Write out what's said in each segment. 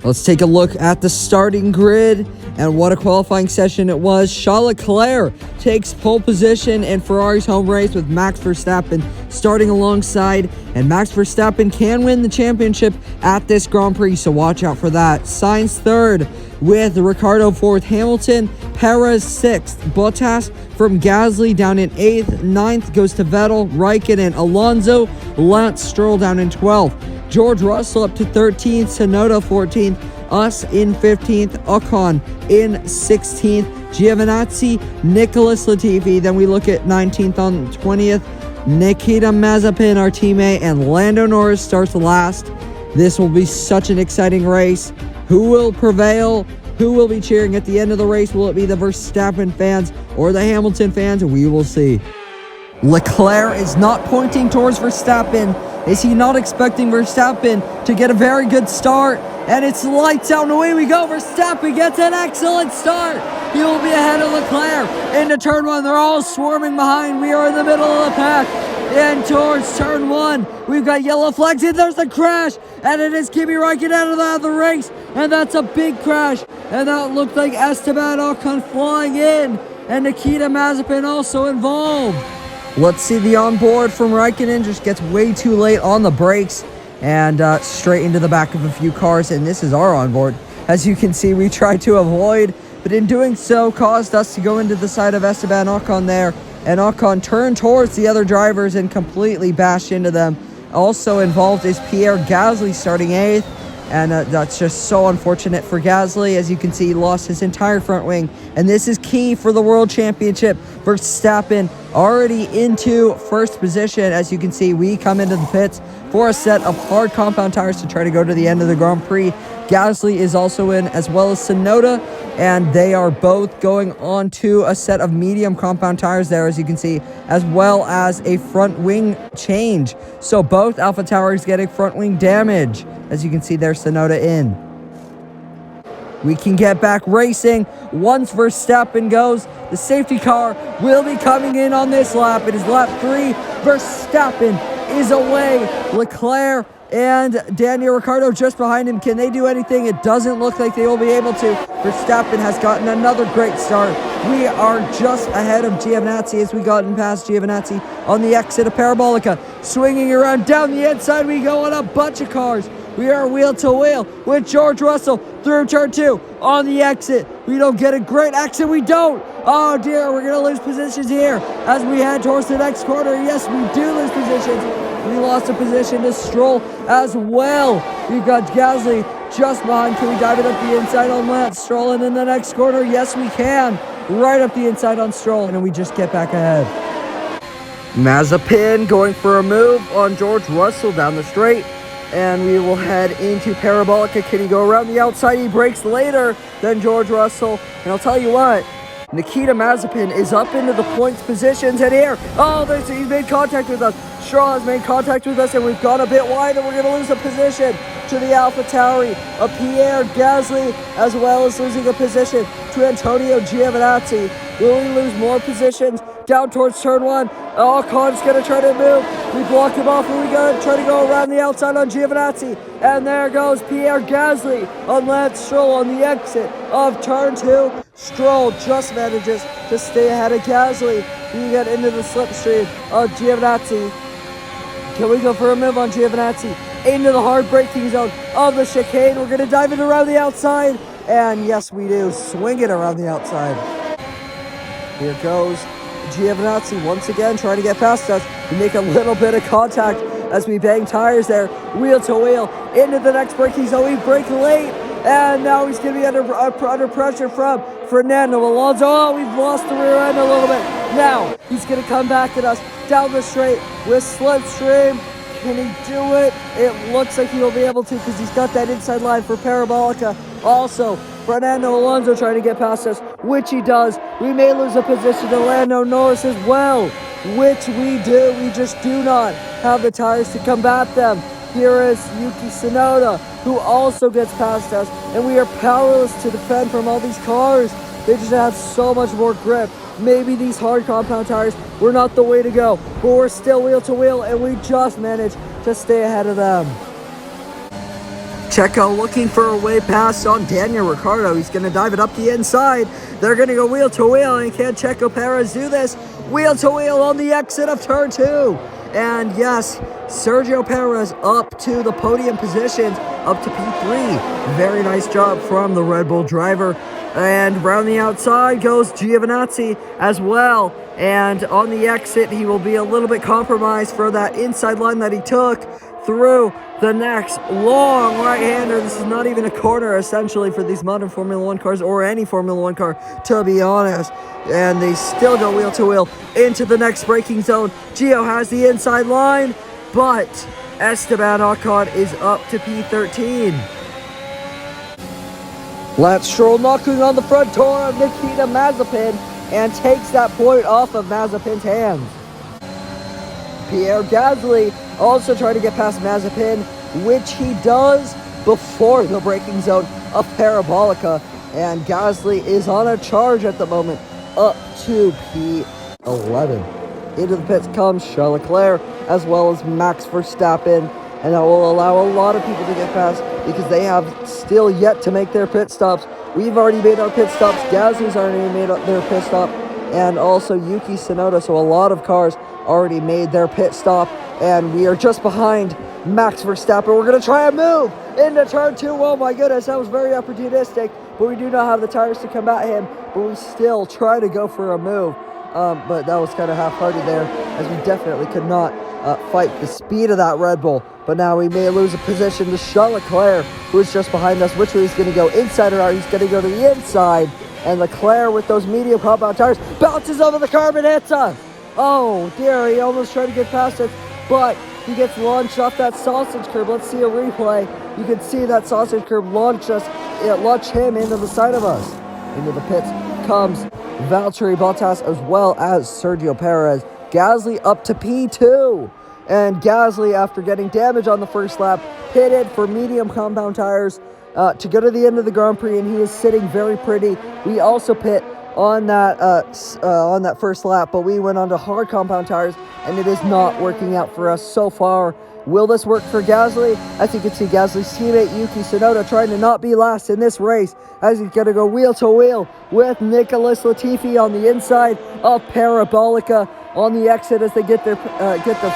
Let's take a look at the starting grid, and what a qualifying session it was. Charles Leclerc takes pole position in Ferrari's home race with Max Verstappen starting alongside, and Max Verstappen can win the championship at this Grand Prix, so watch out for that. Sainz third with Ricciardo fourth, Hamilton, Perez sixth, Bottas from Gasly down in 8th, 9th goes to Vettel, Raikkonen, Alonso, Lance Stroll down in 12th. George Russell up to 13th, Tsunoda 14th, us in 15th, Ocon in 16th, Giovinazzi, Nicholas Latifi. Then we look at 19th on 20th, Nikita Mazepin, our teammate, and Lando Norris starts last. This will be such an exciting race. Who will prevail? Who will be cheering at the end of the race? Will it be the Verstappen fans or the Hamilton fans? We will see. Leclerc is not pointing towards Verstappen. Is he not expecting Verstappen to get a very good start? And it's lights out and away we go. Verstappen gets an excellent start. He will be ahead of Leclerc into turn one. They're all swarming behind. We are in the middle of the pack. And towards turn one, we've got yellow flags, and there's a crash, and it is Kimi Räikkönen out of the race, and that's a big crash, and that looked like Esteban Ocon flying in, and Nikita Mazepin also involved. Let's see the onboard from Raikkonen, just gets way too late on the brakes, and straight into the back of a few cars, and this is our onboard. As you can see, we tried to avoid, but in doing so, caused us to go into the side of Esteban Ocon there, and Ocon turned towards the other drivers and completely bashed into them. Also involved is Pierre Gasly starting 8th, and that's just so unfortunate for Gasly. As you can see, he lost his entire front wing, and this is key for the World Championship. Verstappen already into first position. As you can see, we come into the pits for a set of hard compound tires to try to go to the end of the Grand Prix. Gasly is also in, as well as Tsunoda, and they are both going on to a set of medium compound tires there, as you can see, as well as a front wing change. So both AlphaTauri's getting front wing damage. As you can see, there's Tsunoda in. We can get back racing once Verstappen goes. The safety car will be coming in on this lap. It is lap 3. Verstappen is away. Leclerc and Daniel Ricciardo just behind him. Can they do anything? It doesn't look like they will be able to. Verstappen has gotten another great start. We are just ahead of Giovinazzi as we gotten past Giovinazzi on the exit of Parabolica. Swinging around down the inside we go on a bunch of cars. We are wheel to wheel with George Russell through turn 2 on the exit. We don't get a great exit. We don't. Oh dear, we're going to lose positions here as we head towards the next corner. Yes, we do lose positions. We lost a position to Stroll as well. We've got Gasly just behind. Can we dive it up the inside on Lance Stroll? And in the next corner, yes, we can. Right up the inside on Stroll. And we just get back ahead. Mazepin going for a move on George Russell down the straight. And we will head into Parabolica. Can he go around the outside? He brakes later than George Russell. And I'll tell you what, Nikita Mazepin is up into the points positions, and here, he's made contact with us. Stroll has made contact with us, and we've gone a bit wide, and we're going to lose a position to the AlphaTauri of Pierre Gasly, as well as losing a position to Antonio Giovinazzi. Will we lose more positions down towards turn 1? Ocon's going to try to move. We block him off, and we got to try to go around the outside on Giovinazzi. And there goes Pierre Gasly on Lance Stroll on the exit of turn 2. Stroll just manages to stay ahead of Gasly. We get into the slipstream of Giovinazzi. Can we go for a move on Giovinazzi? Into the hard braking zone of the chicane. We're going to dive it around the outside. And yes, we do. Swing it around the outside. Here goes Giovinazzi once again trying to get past us. We make a little bit of contact as we bang tires there. Wheel to wheel into the next braking zone. We brake late. And now he's going to be under pressure from Fernando Alonso. Oh, we've lost the rear end a little bit. Now he's going to come back at us down the straight with slipstream. Can he do it? It looks like he'll be able to because he's got that inside line for Parabolica. Also, Fernando Alonso trying to get past us, which he does. We may lose a position to Lando Norris as well, which we do. We just do not have the tires to combat them. Here is Yuki Tsunoda, who also gets past us, and we are powerless to defend from all these cars. They just have so much more grip. Maybe these hard compound tires were not the way to go, but we're still wheel to wheel, and we just managed to stay ahead of them. Checo looking for a way past on Daniel Ricciardo. He's going to dive it up the inside. They're going to go wheel to wheel, and can Checo Perez do this? Wheel to wheel on the exit of turn 2. And yes, Sergio Perez up to the podium positions, up to P3. Very nice job from the Red Bull driver. And around the outside goes Giovinazzi as well. And on the exit, he will be a little bit compromised for that inside line that he took through the next long right-hander. This is not even a corner, essentially, for these modern Formula 1 cars, or any Formula 1 car, to be honest. And they still go wheel to wheel into the next braking zone. Gio has the inside line, but Esteban Ocon is up to P13. Lance Stroll knocking on the front door of Nikita Mazepin and takes that point off of Mazepin's hands. Pierre Gasly also trying to get past Mazepin, which he does before the braking zone of Parabolica. And Gasly is on a charge at the moment, up to P11. Into the pits comes Charles Leclerc as well as Max Verstappen. And that will allow a lot of people to get past because they have still yet to make their pit stops. We've already made our pit stops. Gasly's already made their pit stop. And also Yuki Tsunoda. So a lot of cars already made their pit stop. And we are just behind Max Verstappen. We're going to try and move into turn 2. Oh my goodness, that was very opportunistic. But we do not have the tires to combat him. But we still try to go for a move. But that was kind of half-hearted there, as we definitely could not fight the speed of that Red Bull. But now we may lose a position to Charles Leclerc, who is just behind us. Which way he's going to go? Inside or out? He's going to go to the inside. And Leclerc, with those medium compound tires, bounces over the curb and hits us. Oh dear, he almost tried to get past it, but he gets launched off that sausage curb. Let's see a replay. You can see that sausage curb launch him into the side of us. Into the pits comes Valtteri Bottas as well as Sergio Perez. Gasly up to P2. And Gasly, after getting damage on the first lap, pitted for medium compound tires to go to the end of the Grand Prix, and he is sitting very pretty. We also pit on that first lap, but we went on to hard compound tires, and it is not working out for us so far. Will this work for Gasly? As you can see, Gasly's teammate Yuki Tsunoda trying to not be last in this race, as he's going to go wheel to wheel with Nicholas Latifi on the inside of Parabolica on the exit as they get their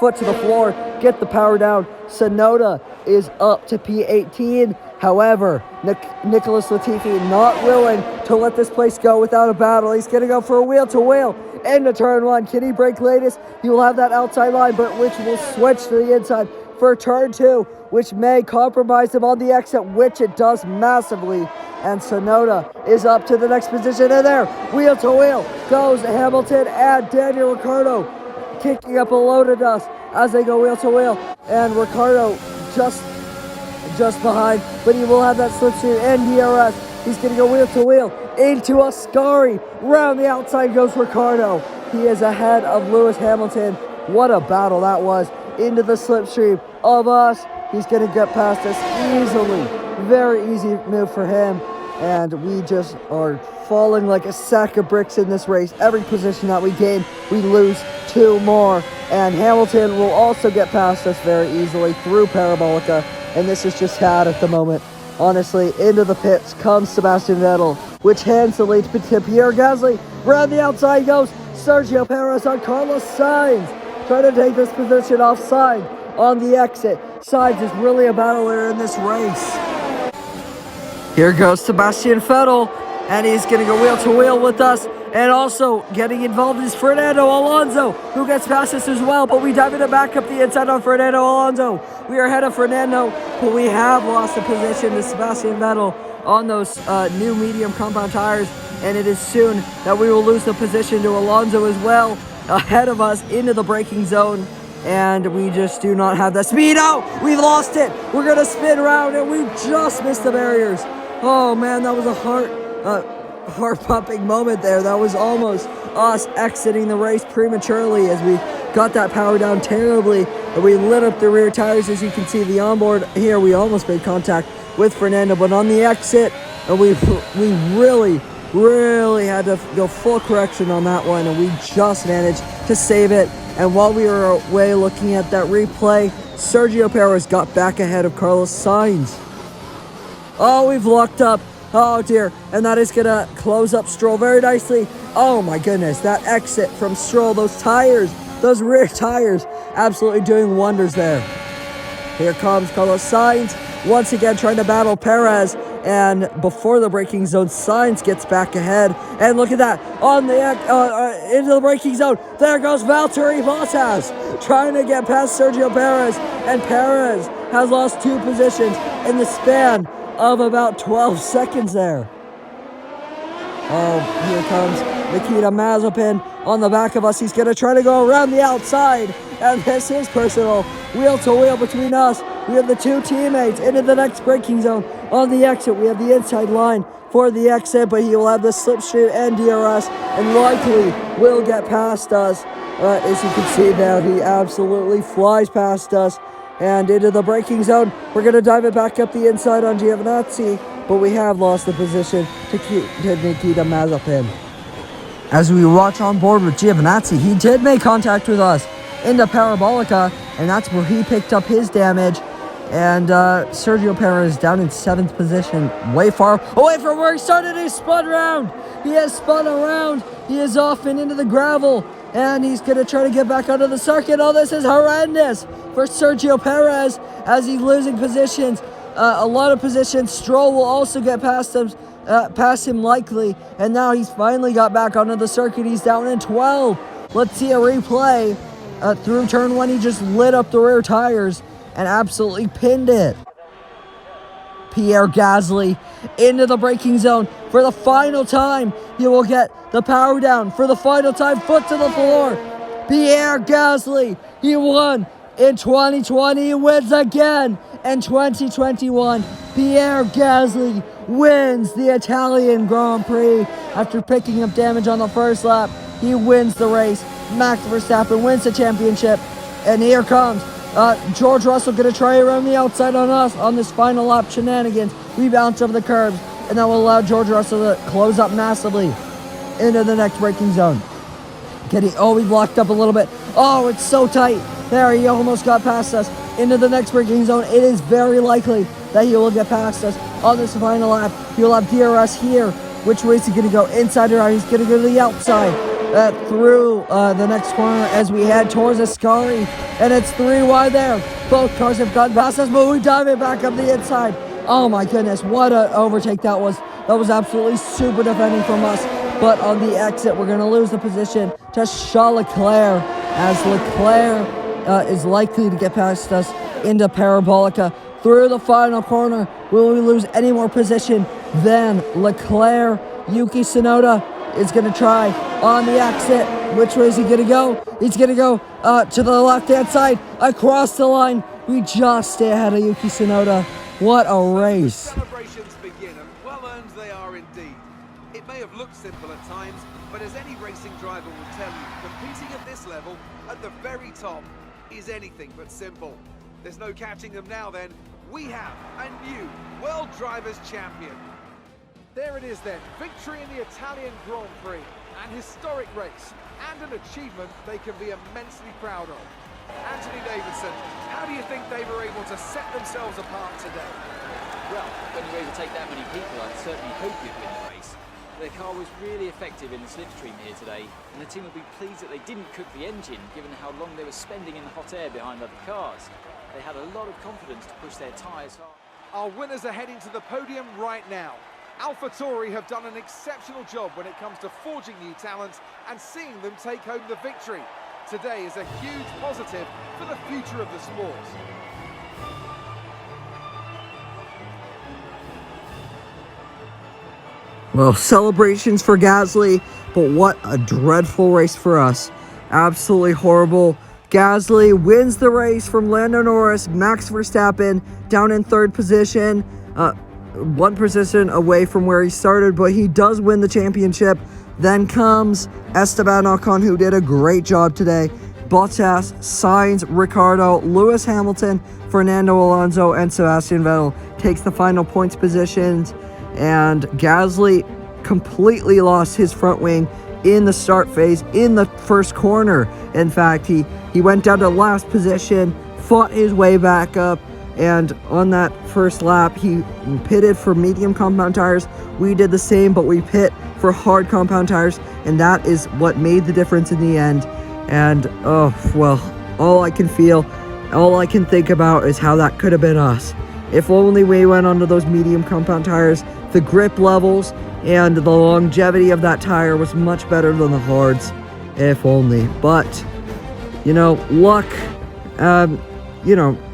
foot to the floor, get the power down. Tsunoda is up to P18. However, Nicholas Latifi not willing to let this place go without a battle. He's going to go for a wheel to wheel into turn 1. Can he break latest? He will have that outside line, but which will switch to the inside for turn 2, which may compromise him on the exit, which it does massively. And Tsunoda is up to the next position, and there, wheel to wheel goes Hamilton and Daniel Ricciardo, kicking up a load of dust as they go wheel to wheel. And Ricciardo just behind, but he will have that slipstream and DRS. He's going to go wheel to wheel into Ascari. Round the outside goes Ricciardo. He is ahead of Lewis Hamilton. What a battle that was. Into the slipstream of us. He's going to get past us easily. Very easy move for him. And we just are falling like a sack of bricks in this race. Every position that we gain, we lose 2 more. And Hamilton will also get past us very easily through Parabolica. And this is just sad at the moment. Honestly, into the pits comes Sebastian Vettel, which hands the lead to Pierre Gasly. Round the outside goes Sergio Perez on Carlos Sainz, trying to take this position offside on the exit. Sainz is really a battler in this race. Here goes Sebastian Vettel, and he's going to go wheel to wheel with us. And also getting involved is Fernando Alonso, who gets past us as well. But we dive it back up the inside on Fernando Alonso. We are ahead of Fernando, but we have lost a position to Sebastian Vettel on those new medium compound tires. And it is soon that we will lose the position to Alonso as well, ahead of us into the braking zone. And we just do not have the speed. Oh, we've lost it. We're going to spin around, and we just missed the barriers. Oh, man, that was a heart-pumping moment there. That was almost us exiting the race prematurely as we got that power down terribly, and we lit up the rear tires. As you can see, the onboard here, we almost made contact with Fernando, but on the exit, we really had to go full correction on that one, and we just managed to save it. And while we were away looking at that replay, Sergio Perez got back ahead of Carlos Sainz. Oh, we've locked up. Oh dear, and that is gonna close up Stroll very nicely. Oh my goodness, that exit from Stroll, those tires, those rear tires, absolutely doing wonders there. Here comes Carlos Sainz, once again trying to battle Perez, and before the braking zone, Sainz gets back ahead, and look at that, on the into the braking zone, there goes Valtteri Bottas, trying to get past Sergio Perez, and Perez has lost 2 positions in the span of about 12 seconds there. Oh, here comes Nikita Mazepin on the back of us. He's going to try to go around the outside, and this is personal. Wheel to wheel between us. We have the 2 teammates into the next braking zone. On the exit, we have the inside line for the exit, but he will have the slipstream and DRS, and likely will get past us. As you can see there, he absolutely flies past us. And into the braking zone, we're going to dive it back up the inside on Giovinazzi, but we have lost the position to Nikita Mazepin. As we watch on board with Giovinazzi, he did make contact with us into Parabolica, and that's where he picked up his damage. And Sergio Perez down in 7th position, way far away from where he started. He spun around. He has spun around. He is off and into the gravel, and he's going to try to get back onto the circuit. Oh, this is horrendous for Sergio Perez as he's losing positions. A lot of positions. Stroll will also get past him likely, and now he's finally got back onto the circuit. He's down in 12. Let's see a replay. Through turn 1, he just lit up the rear tires and absolutely pinned it. Pierre Gasly into the braking zone for the final time. He will get the power down for the final time. Foot to the floor. Pierre Gasly, he won in 2020. He wins again in 2021. Pierre Gasly wins the Italian Grand Prix after picking up damage on the first lap. He wins the race. Max Verstappen wins the championship. And here comes George Russell going to try around the outside on us on this final lap shenanigans. We bounce over the curbs, and that will allow George Russell to close up massively into the next braking zone. We blocked up a little bit. Oh, it's so tight. There, he almost got past us into the next braking zone. It is very likely that he will get past us on this final lap. He will have DRS here. Which way is he going to go? Inside or out? He's going to go to the outside. Through the next corner as we head towards Ascari, and it's 3 wide there. Both cars have gotten past us, but we dive it back up the inside. Oh my goodness, what an overtake that was. That was absolutely super defending from us. But on the exit, we're going to lose the position to Charles Leclerc, as Leclerc is likely to get past us into Parabolica. Through the final corner, will we lose any more position than Leclerc? Yuki Tsunoda is going to try on the exit. Which way is he going to go? He's going to go to the left-hand side, across the line. We just stay ahead of Yuki Tsunoda. What a race. Celebrations begin, and well-earned they are indeed. It may have looked simple at times, but as any racing driver will tell you, competing at this level, at the very top, is anything but simple. There's no catching them now then. We have a new World Drivers' Champion. There it is then, victory in the Italian Grand Prix, an historic race, and an achievement they can be immensely proud of. Anthony Davidson, how do you think they were able to set themselves apart today? Well, when you overtake that many people, I'd certainly hope you'd win the race. Their car was really effective in the slipstream here today, and the team will be pleased that they didn't cook the engine, given how long they were spending in the hot air behind other cars. They had a lot of confidence to push their tyres hard. Our winners are heading to the podium right now. AlphaTauri have done an exceptional job when it comes to forging new talents and seeing them take home the victory. Today is a huge positive for the future of the sport. Well, celebrations for Gasly, but what a dreadful race for us. Absolutely horrible. Gasly wins the race from Lando Norris. Max Verstappen down in 3rd position. 1 position away from where he started, but he does win the championship. Then comes Esteban Ocon, who did a great job today. Bottas, Sainz, Ricciardo, Lewis Hamilton, Fernando Alonso, and Sebastian Vettel takes the final points positions. And Gasly completely lost his front wing in the start phase in the first corner. In fact, he went down to last position, fought his way back up, And on that first lap, he pitted for medium compound tires. We did the same, but we pit for hard compound tires, and that is what made the difference in the end. And, oh, well, all I can think about is how that could have been us. If only we went onto those medium compound tires, the grip levels and the longevity of that tire was much better than the hards. If only. But, luck,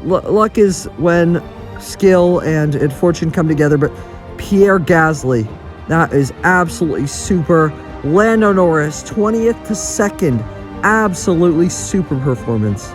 luck is when skill and fortune come together. But Pierre Gasly, that is absolutely super. Lando Norris, 20th to 2nd, absolutely super performance.